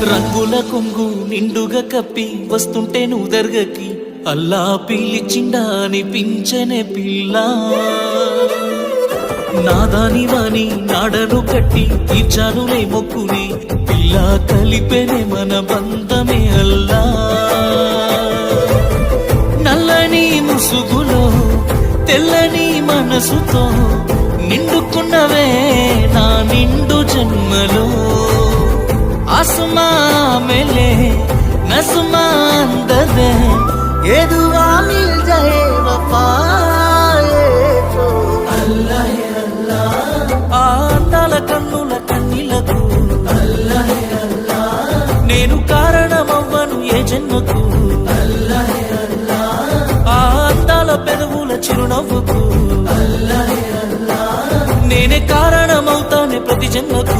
రంగుల కొంగు నిండుగా కప్పి వస్తుంటే నువ్వు దర్గకి అల్లా పిలిచిండా అనిపించనే పిల్ల నాదాని వాణి నాడను కట్టి తీర్చానులే మొక్కుని పిల్ల కలిపెనే మన బంధమే అల్లా నల్లని ముసుగులో తెల్లని మనసుతో నిండుకున్నవే నా నిండు జన్మలో आसमा मिले नस्मा अंदर ये दुआ मिल जाए वफा तो अल्लाह अल्लाह आंदाल कन्नुल कन्निलकु अल्लाह अल्लाह नेनु कारणमव्वनु ये जन्मकु अल्लाह अल्लाह आंदाल पेदवुल चिरुनव्वुकु अल्लाह अल्लाह नेने कारणमవుతానే ప్రతి జన్మకు